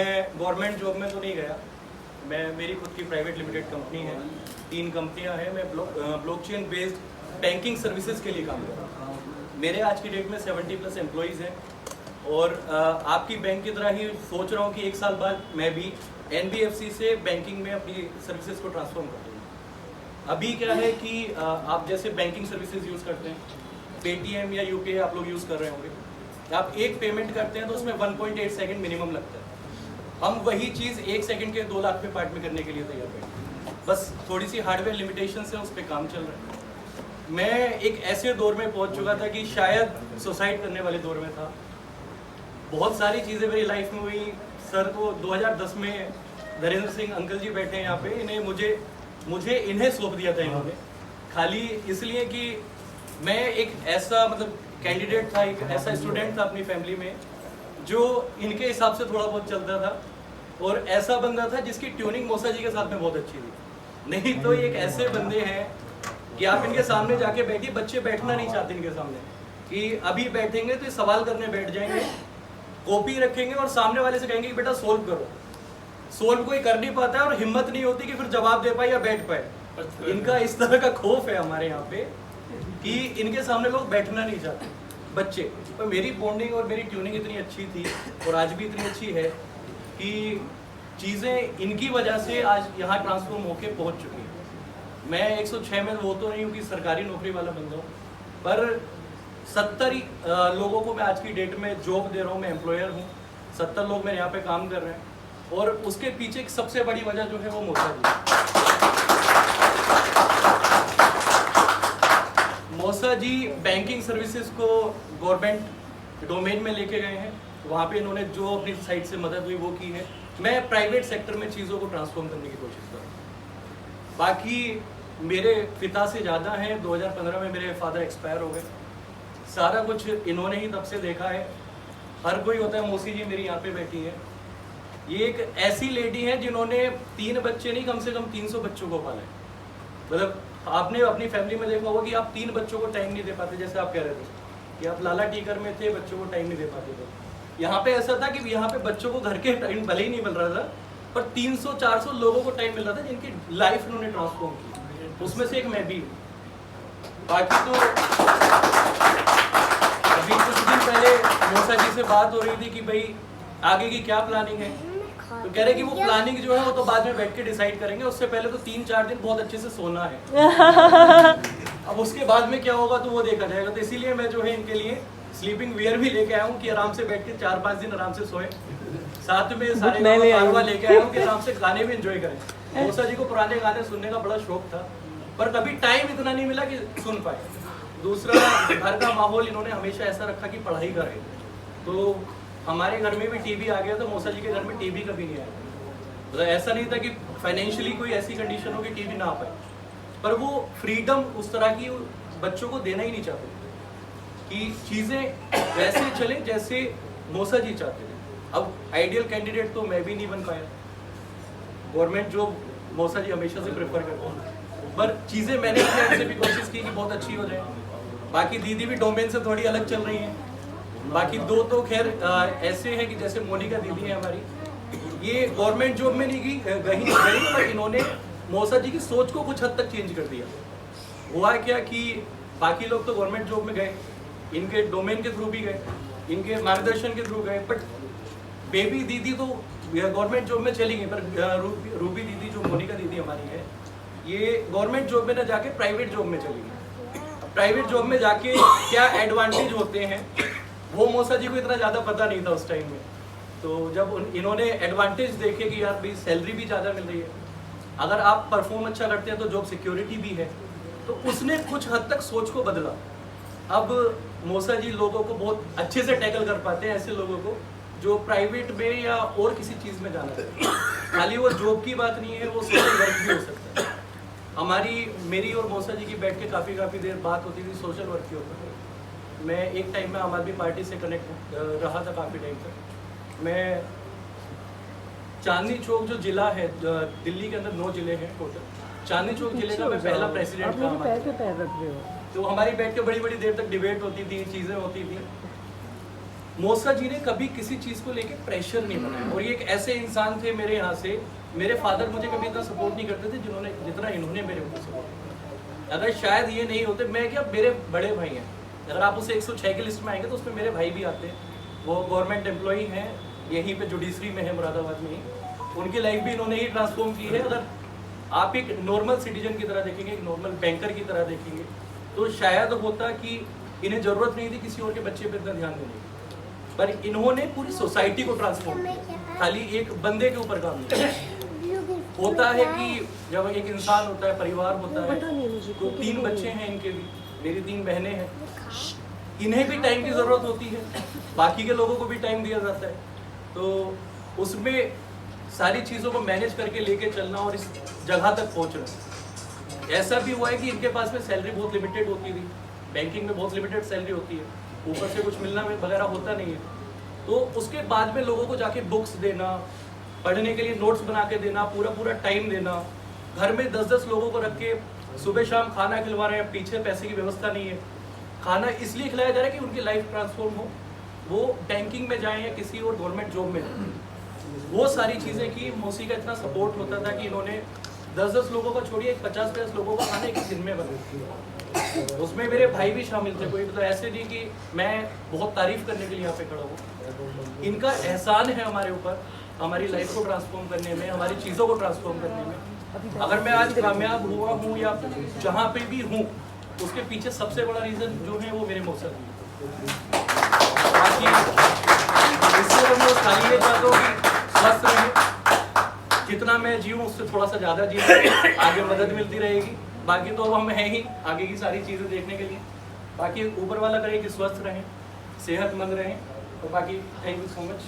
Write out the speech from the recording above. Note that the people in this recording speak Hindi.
मैं गवर्नमेंट जॉब में तो नहीं गया। मेरी खुद की प्राइवेट लिमिटेड कंपनी है, 3 कंपनियां हैं। मैं ब्लॉकचेन बेस्ड बैंकिंग सर्विसेज के लिए काम कर रहा हूँ। मेरे आज की डेट में 70+ एम्प्लॉइज़ हैं और आपकी बैंक की तरह ही सोच रहा हूँ कि 1 साल बाद मैं भी NBFC से बैंकिंग में अपनी सर्विसेज को ट्रांसफॉर्म कर दूँगा। अभी क्या है कि आप जैसे बैंकिंग सर्विसेज यूज़ करते हैं, पेटीएम या UPI आप लोग यूज़ कर रहे होंगे, आप एक पेमेंट करते हैं तो उसमें 1.8 सेकेंड मिनिमम लगता है। हम वही चीज़ 1 सेकंड के 2 लाख में पार्ट में करने के लिए तैयार हैं। बस थोड़ी सी हार्डवेयर लिमिटेशन से उस पर काम चल रहा है। मैं एक ऐसे दौर में पहुंच चुका था कि शायद सुसाइड करने वाले दौर में था। बहुत सारी चीज़ें मेरी लाइफ में हुई। सर को 2010 में धीरेन्द्र सिंह अंकल जी बैठे हैं यहाँ पे, मुझे इन्हें सौंप दिया था इन्होंने, खाली इसलिए कि मैं एक ऐसा कैंडिडेट था, एक ऐसा स्टूडेंट था अपनी फैमिली में जो इनके हिसाब से थोड़ा बहुत चलता था और ऐसा बंदा था जिसकी ट्यूनिंग मौसा जी के साथ में बहुत अच्छी थी। नहीं तो एक ऐसे बंदे हैं कि आप इनके सामने जाके बैठिए, बच्चे बैठना नहीं चाहते इनके सामने, कि अभी बैठेंगे तो सवाल करने बैठ जाएंगे, कॉपी रखेंगे और सामने वाले से कहेंगे कि बेटा सोल्व करो। सोल्व कोई कर नहीं पाता है और हिम्मत नहीं होती कि फिर जवाब दे पाए या बैठ पाए। इनका इस तरह का खौफ है हमारे यहाँ पे कि इनके सामने लोग बैठना नहीं चाहते बच्चे। पर मेरी बॉन्डिंग और मेरी ट्यूनिंग इतनी अच्छी थी और आज भी इतनी अच्छी है कि चीज़ें इनकी वजह से आज यहाँ ट्रांसफॉर्म होके पहुँच चुकी हैं। मैं 106 में वो तो नहीं हूँ कि सरकारी नौकरी वाला बंदा हूँ, पर 70 लोगों को मैं आज की डेट में जॉब दे रहा हूँ। मैं एम्प्लॉयर हूँ, 70 लोग मेरे यहाँ पे काम कर रहे हैं और उसके पीछे एक सबसे बड़ी वजह जो है वो मौसा जी। मौसा जी बैंकिंग सर्विसेज को गवर्नमेंट डोमेन में लेके गए हैं। वहाँ पे इन्होंने जो अपनी साइड से मदद हुई वो की है। मैं प्राइवेट सेक्टर में चीज़ों को ट्रांसफॉर्म करने की कोशिश कर रहा हूँ। बाकी मेरे पिता से ज़्यादा हैं। 2015 में मेरे फादर एक्सपायर हो गए। सारा कुछ इन्होंने ही तब से देखा है। हर कोई होता है, मौसी जी मेरी यहाँ पे बैठी है। ये एक ऐसी लेडी है जिन्होंने 3 बच्चे नहीं, कम से कम 300 बच्चों को पाला है। आपने अपनी फैमिली में देखा होगा कि आप 3 बच्चों को टाइम नहीं दे पाते, जैसे आप कह रहे थे कि आप लाला टीकर में थे, बच्चों को टाइम नहीं दे पाते थे। यहाँ पे ऐसा था कि यहाँ पे बच्चों को घर के टाइम भले ही नहीं मिल रहा था, पर 300-400 लोगों को टाइम मिल रहा था जिनकी लाइफ उन्होंने ट्रांसफॉर्म की। उसमें से एक मैं भी हूँ। बाकी तो अभी कुछ दिन पहले मौसा जी से बात हो रही थी कि भाई आगे की क्या प्लानिंग है, तो कह रहे कि वो प्लानिंग जो है वो तो बाद में बैठ के डिसाइड करेंगे, उससे पहले तो 3-4 दिन बहुत अच्छे से सोना है। अब उसके बाद में क्या होगा तो वो देखा जाएगा। तो इसीलिए मैं जो है इनके लिए स्लीपिंग वियर भी लेके आया हूँ कि आराम से बैठ के 4-5 दिन आराम से सोए। साथ में सारे कारवा लेके आया हूँ कि आराम से गाने भी एंजॉय करें। मौसा जी को पुराने गाने सुनने का बड़ा शौक था, पर कभी टाइम इतना नहीं मिला कि सुन पाए। दूसरा, घर का माहौल इन्होंने हमेशा ऐसा रखा कि पढ़ाई करें, तो हमारे घर में भी टीवी आ गया, तो मौसा जी के घर में टीवी कभी नहीं आया। ऐसा नहीं था कि फाइनेंशियली कोई ऐसी कंडीशन हो कि टीवी ना आ पाए, पर वो फ्रीडम उस तरह की बच्चों को देना ही नहीं चाहते कि चीज़ें वैसे चले जैसे मौसा जी चाहते थे। अब आइडियल कैंडिडेट तो मैं भी नहीं बन पाया। गवर्नमेंट जॉब मौसा जी हमेशा से प्रेफर करते हैं, पर चीज़ें मैंने से भी कोशिश की कि बहुत अच्छी हो जाए। बाकी दीदी भी डोमेन से थोड़ी अलग चल रही हैं। बाकी 2 तो खैर ऐसे हैं कि जैसे मोनिका दीदी है हमारी, ये गवर्नमेंट जॉब में नहीं गई, पर इन्होंने मौसा जी की सोच को कुछ हद तक चेंज कर दिया। हुआ क्या कि बाकी लोग तो गवर्नमेंट जॉब में गए, इनके डोमेन के थ्रू भी गए, इनके मार्गदर्शन के थ्रू गए, बट बेबी दीदी तो गवर्नमेंट जॉब में चली गई। पर रूबी दीदी जो मोनिका दीदी हमारी है, ये गवर्नमेंट जॉब में ना जाके प्राइवेट जॉब में चली गई। प्राइवेट जॉब में जाके क्या एडवांटेज होते हैं वो मौसा जी को इतना ज़्यादा पता नहीं था उस टाइम में। तो जब इन्होंने एडवांटेज देखे कि यार भाई सैलरी भी ज़्यादा मिल रही है, अगर आप परफॉर्म अच्छा करते हैं तो जॉब सिक्योरिटी भी है, तो उसने कुछ हद तक सोच को बदला। अब मौसा जी लोगों को बहुत अच्छे से टैकल कर पाते हैं, ऐसे लोगों को जो प्राइवेट में या और किसी चीज़ में जाना चाहिए। खाली वो जॉब की बात नहीं है, वो सोशल वर्क भी हो सकता है। मेरी और मौसा जी की बैठ के काफ़ी देर बात होती थी सोशल वर्क के ऊपर। मैं एक टाइम में आम आदमी पार्टी से कनेक्ट रहा था काफ़ी टाइम तक। मैं चांदनी चौक जो जिला है, दिल्ली के अंदर 9 जिले हैं टोटल, चांदनी चौक जिले का मैं पहला प्रेसिडेंट था। तो हमारी बैठ के बड़ी देर तक डिबेट होती थी, चीज़ें होती थी। मोसा जी ने कभी किसी चीज़ को लेके प्रेशर नहीं बनाया, और ये एक ऐसे इंसान थे मेरे यहाँ से। मेरे फादर मुझे कभी इतना सपोर्ट नहीं करते थे जितना इन्होंने मेरे ऊपर सपोर्ट किया। अगर शायद ये नहीं होते, मैं क्या, मेरे बड़े भाई हैं, अगर आप उसे 106 की लिस्ट में आएंगे तो उसमें मेरे भाई भी आते हैं। वो गवर्नमेंट एम्प्लॉई हैं, यहीं पे जुडिशरी में है, मुरादाबाद में ही। उनकी लाइफ भी इन्होंने ही ट्रांसफॉर्म की है। अगर आप एक नॉर्मल सिटीजन की तरह देखेंगे, एक नॉर्मल बैंकर की तरह देखेंगे, तो शायद होता कि इन्हें ज़रूरत नहीं थी किसी और के बच्चे पर इतना ध्यान देने की, पर इन्होंने पूरी सोसाइटी को ट्रांसफॉर्म किया, खाली एक बंदे के ऊपर काम नहीं किया। होता है कि जब एक इंसान होता है, परिवार होता है, तो 3 बच्चे हैं इनके भी, मेरी 3 बहनें हैं, इन्हें भी टाइम की ज़रूरत होती है, बाकी के लोगों को भी टाइम दिया जाता है, तो उसमें सारी चीज़ों को मैनेज करके लेके चलना और इस जगह तक पहुंचना। ऐसा भी हुआ है कि इनके पास में सैलरी बहुत लिमिटेड होती थी, बैंकिंग में बहुत लिमिटेड सैलरी होती है, ऊपर से कुछ मिलना वगैरह होता नहीं है, तो उसके बाद में लोगों को जाके बुक्स देना, पढ़ने के लिए नोट्स बना के देना, पूरा टाइम देना, घर में 10-10 लोगों को रख के सुबह शाम खाना खिलवा रहे हैं, पीछे पैसे की व्यवस्था नहीं है, खाना इसलिए खिलाया जा रहा है कि उनकी लाइफ ट्रांसफॉर्म हो, वो बैंकिंग में जाएं या किसी और गवर्नमेंट जॉब में जाएं। वो सारी चीज़ें की मौसी का इतना सपोर्ट होता था कि इन्होंने 10-10 लोगों को छोड़िए 50-50 लोगों को खाना एक दिन में बना। उसमें मेरे भाई भी शामिल थे, कोई तो ऐसे नहीं कि मैं बहुत तारीफ करने के लिए यहाँ पे खड़ा हूँ। इनका एहसान है हमारे ऊपर, हमारी लाइफ को ट्रांसफॉर्म करने में, हमारी चीज़ों को ट्रांसफॉर्म करने में। अगर मैं आज कामयाब हुआ हूँ या जहाँ पे भी हूँ, उसके पीछे सबसे बड़ा रीज़न जो है वो मेरे मौसा जी। बाकी इससे तो मैं खाली ये चाहता हूँ कि स्वस्थ रहे, जितना मैं जीऊँ उससे थोड़ा सा ज़्यादा जीऊँ, आगे मदद मिलती रहेगी। बाकी तो अब हम हैं ही आगे की सारी चीज़ें देखने के लिए। बाकी ऊपर वाला करे कि स्वस्थ रहें, सेहतमंद रहें, और बाकी थैंक यू सो मच।